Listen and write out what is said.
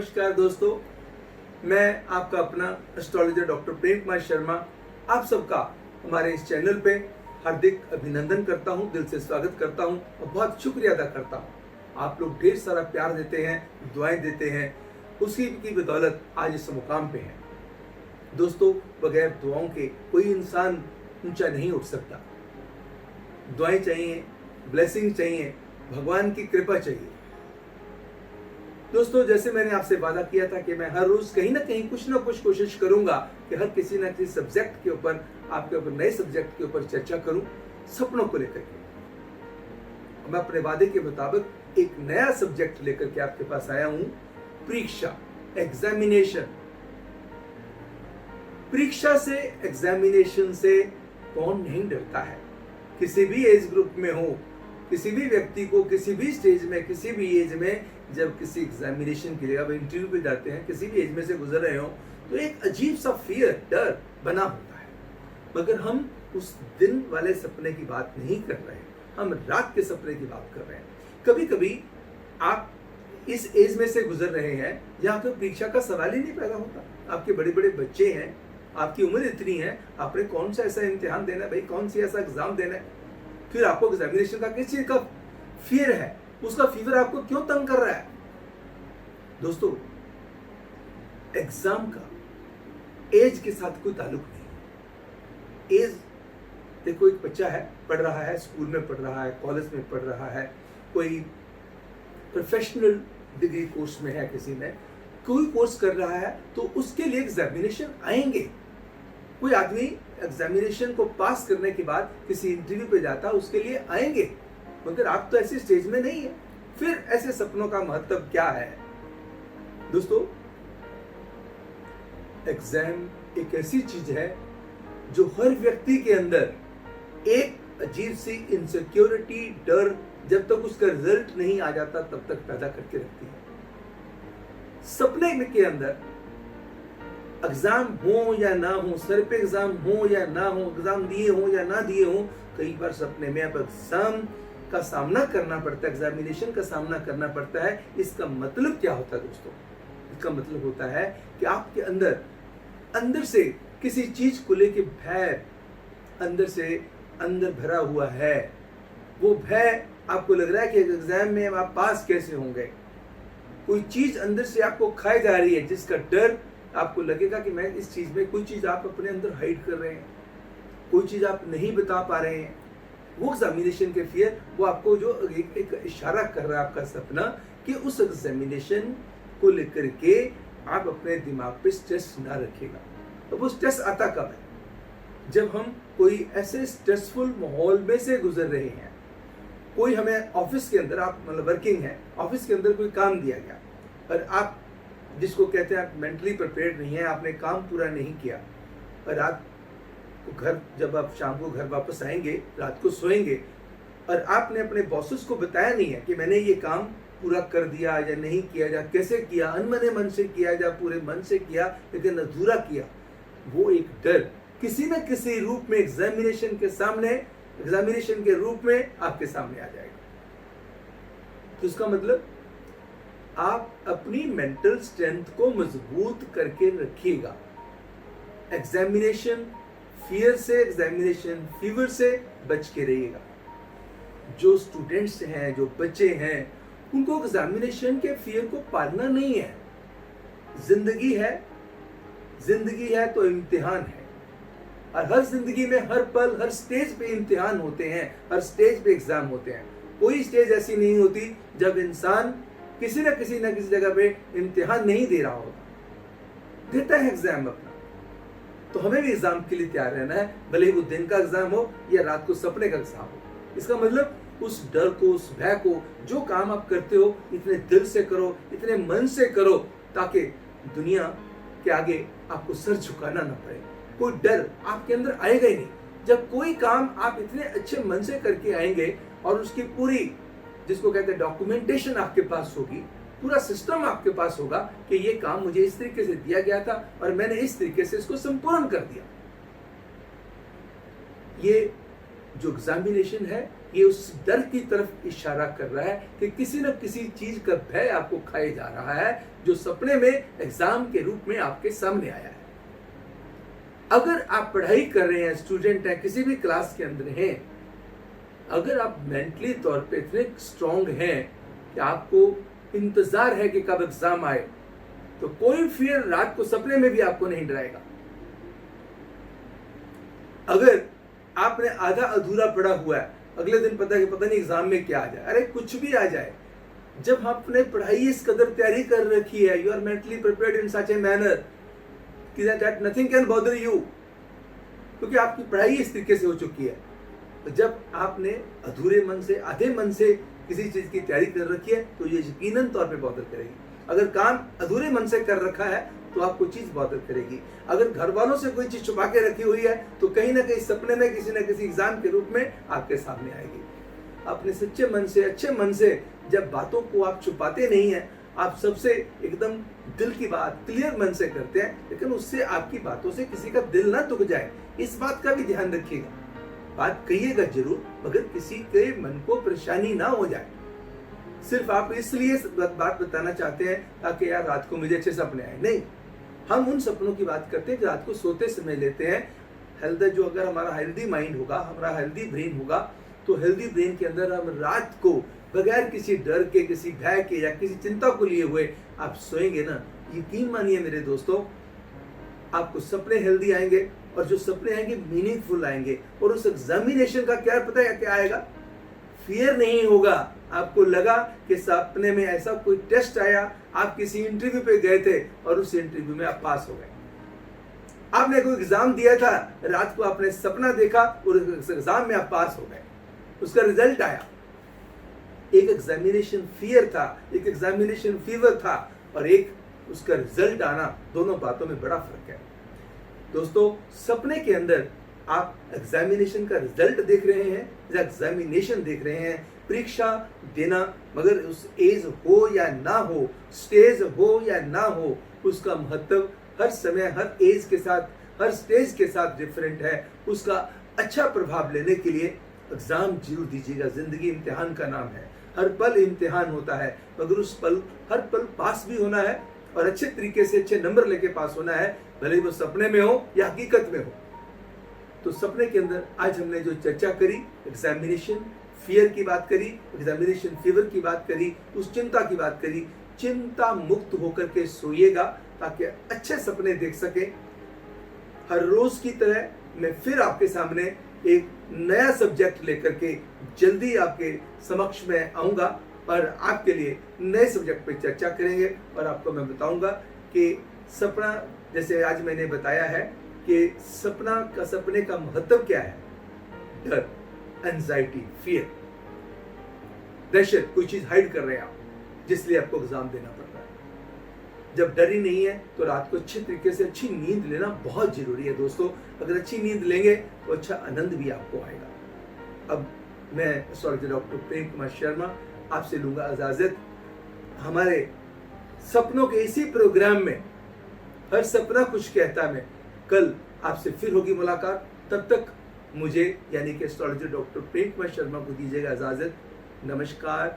नमस्कार दोस्तों, मैं आपका अपना एस्ट्रोलॉजर डॉक्टर प्रेम कुमार शर्मा आप सबका हमारे इस चैनल पे हार्दिक अभिनंदन करता हूं, दिल से स्वागत करता हूं और बहुत शुक्रिया अदा करता हूं। आप लोग ढेर सारा प्यार देते हैं, दुआएं देते हैं, उसी की बदौलत आज इस मुकाम पे हैं। दोस्तों, बगैर दुआओं के कोई इंसान ऊंचा नहीं उठ सकता। दुआएं चाहिए, ब्लेसिंग चाहिए, भगवान की कृपा चाहिए। दोस्तों, जैसे मैंने आपसे वादा किया था कि मैं हर रोज कहीं ना कहीं कुछ ना कुछ कोशिश करूंगा कि हर किसी ना किसी सब्जेक्ट के ऊपर, आपके ऊपर नए सब्जेक्ट के ऊपर चर्चा करूं, सपनों को लेकर के। मैं अपने वादे के मुताबिक एक नया सब्जेक्ट लेकर के आपके पास आया हूं, परीक्षा, एग्जामिनेशन। परीक्षा से, एग्जामिनेशन से कौन नहीं डरता है? किसी भी एज ग्रुप में हो, किसी भी व्यक्ति को किसी भी स्टेज में, किसी भी एज में, जब किसी एग्जामिनेशन के लिए आप इंटरव्यू पे जाते हैं, किसी भी एज में से गुजर रहे हो, तो एक अजीब सा फियर, डर बना होता है। मगर हम उस दिन वाले सपने की बात नहीं कर रहे हैं, हम रात के सपने की बात कर रहे हैं। कभी कभी आप इस एज में से गुजर रहे हैं जहाँ तो परीक्षा का सवाल ही नहीं पैदा होता। आपके बड़े बड़े बच्चे हैं, आपकी उम्र इतनी है, आपने कौन सा ऐसा इम्तिहान देना है भाई, कौन सी ऐसा एग्जाम देना है, फिर आपको एग्जामिनेशन का किस चीज का फियर है, उसका फीवर आपको क्यों तंग कर रहा है? दोस्तों, एग्जाम का एज के साथ कोई ताल्लुक नहीं। एज, देखो, एक बच्चा है, पढ़ रहा है, स्कूल में पढ़ रहा है, कॉलेज में पढ़ रहा है, कोई प्रोफेशनल डिग्री कोर्स में है, किसी में कोई कोर्स कर रहा है, तो उसके लिए एग्जामिनेशन आएंगे। कोई आदमी एग्जामिनेशन को पास करने के बाद किसी इंटरव्यू पे जाता है, उसके लिए आएंगे। मगर आप तो ऐसे स्टेज में नहीं है, फिर ऐसे सपनों का महत्व क्या है? दोस्तों, एग्जाम एक ऐसी चीज है जो हर व्यक्ति के अंदर एक अजीब सी इनसिक्योरिटी, डर, जब तक उसका रिजल्ट नहीं आ जाता तब तक पैदा करके रखती है। सपने में के अंदर एग्जाम हो या ना हो, सर पे एग्जाम हो या ना हो, एग्जाम दिए हो या ना दिए हो, कई बार सपने में आप एग्जाम का सामना करना पड़ता है, एग्जामिनेशन का सामना करना पड़ता है। इसका मतलब क्या होता है दोस्तों? इसका मतलब होता है कि आपके अंदर से किसी चीज को लेके भय अंदर भरा हुआ है। वो भय, आपको लग रहा है कि एग्जाम में आप पास कैसे होंगे। कोई चीज अंदर से आपको खाई जा रही है, जिसका डर, आपको लगेगा कि मैं इस चीज में, कोई चीज आप अपने अंदर हाइड कर रहे हैं, कोई चीज आप नहीं बता पा रहे हैं। वो एग्जामिनेशन के फियर, वो आपको जो एक इशारा कर रहा है आपका सपना, कि उस एग्जामिनेशन को लेकर के आप अपने दिमाग पे स्ट्रेस ना रखिएगा। तो वो स्ट्रेस आता कब है? जब हम कोई ऐसे स्ट्रेसफुल माहौल में से गुजर रहे हैं। कोई हमें ऑफिस के अंदर, आप मतलब वर्किंग है, ऑफिस के अंदर कोई काम दिया गया और आप, जिसको कहते हैं आप मेंटली प्रिपेयर्ड नहीं है, आपने काम पूरा नहीं किया, और रात को घर, जब आप शाम को घर वापस आएंगे, रात को सोएंगे, और आपने अपने बॉसेस को बताया नहीं है कि मैंने ये काम पूरा कर दिया या नहीं किया, या कैसे किया, अनमने मन से किया या पूरे मन से किया, लेकिन अधूरा किया। वो एक डर किसी न किसी रूप में एग्जामिनेशन के सामने, एग्जामिनेशन के रूप में आपके सामने आ जाएगा। तो इसका मतलब, आप अपनी मेंटल स्ट्रेंथ को मजबूत करके रखिएगा। एग्जामिनेशन फियर से, एग्जामिनेशन फीवर से बच के रहिएगा। जो स्टूडेंट्स हैं, जो बच्चे हैं, उनको एग्जामिनेशन के फियर को पालना नहीं है। जिंदगी है तो इम्तिहान है, और हर जिंदगी में, हर पल, हर स्टेज पे इम्तिहान होते हैं, हर स्टेज पे एग्जाम होते हैं। कोई स्टेज ऐसी नहीं होती जब इंसान किसी न किसी जगह पे इम्तिहान नहीं दे रहा होता। देता है एग्जाम अपना। तो हमें भी एग्जाम के लिए तैयार रहना है, भले ही वो दिन का एग्जाम हो या रात को सपने का एग्जाम हो। इसका मतलब, उस डर को, उस भय को, जो काम आप करते हो, इतने दिल से करो, इतने मन से करो, ताकि दुनिया के आगे आपको सर झुकाना ना पड़े। कोई डर आपके अंदर आएगा ही नहीं। जब कोई काम आप इतने अच्छे मन से करके आएंगे और उसकी पूरी, जिसको कहते हैं डॉक्यूमेंटेशन, आपके पास होगी, पूरा सिस्टम आपके पास होगा कि ये काम मुझे इस तरीके से दिया गया था और मैंने इस तरीके से इसको संपूर्ण कर दिया। ये जो एग्जामिनेशन है, ये उस डर की तरफ इशारा कर रहा है कि किसी न किसी चीज का भय आपको खाए जा रहा है, जो सपने में एग्जाम के रूप में आपके सामने आया है। अगर आप पढ़ाई कर रहे हैं, स्टूडेंट हैं, किसी भी क्लास के अंदर हैं, अगर आप मेंटली तौर पे इतने स्ट्रांग हैं कि आपको इंतजार है कि कब एग्जाम आए, तो कोई फिर रात को सपने में भी आपको नहीं डराएगा। अगर आपने आधा अधूरा पढ़ा हुआ है, अगले दिन पता नहीं एग्जाम में क्या आ जाए, अरे कुछ भी आ जाए, जब आपने पढ़ाई इस कदर तैयारी कर रखी है, you are mentally prepared in such a manner कि that nothing can bother you, क्योंकि आपकी पढ़ाई इस तरीके से हो चुकी है। तो जब आपने अधूरे मन से, आधे मन से किसी चीज की तैयारी कर रखी है, तो ये यकीनन तौर पे बॉदर करेगी। अगर काम अधूरे मन से कर रखा है तो आपको चीज बॉदर करेगी। अगर घर वालों से कोई चीज छुपा के रखी हुई है, तो कहीं ना कहीं सपने में किसी न किसी एग्जाम के रूप में आपके सामने आएगी। अपने सच्चे मन से, अच्छे मन से जब बातों को आप छुपाते नहीं है, आप सबसे एकदम दिल की बात क्लियर मन से करते हैं, लेकिन उससे आपकी बातों से किसी का दिल ना दुख जाए, इस बात का भी ध्यान रखिएगा। बात कहिएगा जरूर, मगर किसी के मन को परेशानी ना हो जाए। सिर्फ आप इसलिए बात बताना चाहते हैं ताकि यार रात को मुझे अच्छे सपने आए, नहीं। हम उन सपनों की बात करते हैं कि रात को सोते समय लेते हैं। हेल्दी, जो अगर हमारा हेल्दी माइंड होगा, हमारा हेल्दी ब्रेन होगा, तो हेल्दी ब्रेन के अंदर हम रात को बगैर किसी डर के, किसी भय के या किसी चिंता को लिए हुए आप सोएंगे ना, यकीन मानिए मेरे दोस्तों, आपको सपने हेल्दी आएंगे, और जो सपने आएंगे मीनिंगफुल आएंगे। और उस एग्जामिनेशन का क्या पता है क्या आएगा? फियर नहीं होगा। आपको लगा कि सपने में ऐसा कोई टेस्ट आया, आप किसी इंटरव्यू पे गए थे और उस इंटरव्यू में आप पास हो गए। आपने कोई एग्जाम दिया था, रात को आपने सपना देखा और उस एग्जाम में आप पास हो गए, उसका रिजल्ट आया। एक एग्जामिनेशन फियर था, एक एग्जामिनेशन फीवर था, और एक उसका रिजल्ट आना, दोनों बातों में बड़ा फर्क है दोस्तों। सपने के अंदर आप एग्जामिनेशन का रिजल्ट देख रहे हैं या एग्जामिनेशन देख रहे हैं, परीक्षा देना, मगर उस एज हो या ना हो, स्टेज हो या ना हो, उसका महत्व हर समय, हर एज के साथ, हर स्टेज के साथ डिफरेंट है। उसका अच्छा प्रभाव लेने के लिए एग्जाम जरूर दीजिएगा। जिंदगी इम्तिहान का नाम है, हर पल इम्तिहान होता है, मगर उस पल, हर पल पास भी होना है और अच्छे तरीके से अच्छे नंबर लेके पास होना है, भले ही वो सपने में हो या हकीकत में हो। तो सपने के अंदर आज हमने जो चर्चा करी, एग्जामिनेशन फियर की बात करी, एग्जामिनेशन फीवर की बात करी, उस चिंता की बात करी। चिंता मुक्त होकर के सोइएगा ताकि अच्छे सपने देख सके। हर रोज की तरह मैं फिर आपके सामने एक नया सब्जेक्ट लेकर के जल्दी आपके समक्ष में आऊंगा और आपके लिए नए सब्जेक्ट पे चर्चा करेंगे। और आपको मैं बताऊंगा कि सपना, जैसे आज मैंने बताया है कि सपने का महत्व क्या है। डर, एंजाइटी, फियर, दहशत, कोई चीज हाइड कर रहे हैं आप, जिसलिए आपको एग्जाम देना पड़ता है। जब डर ही नहीं है तो रात को अच्छे तरीके से अच्छी नींद लेना बहुत जरूरी है दोस्तों। अगर अच्छी नींद लेंगे तो अच्छा आनंद भी आपको आएगा। अब मैं डॉक्टर प्रेम कुमार शर्मा आपसे लूंगा इजाजत। हमारे सपनों के इसी प्रोग्राम में हर सपना कुछ कहता है, कल आपसे फिर होगी मुलाकात। तब तक मुझे यानी कि एस्ट्रोलॉजर डॉक्टर प्रेम कुमार शर्मा को दीजिएगा इजाजत। नमस्कार।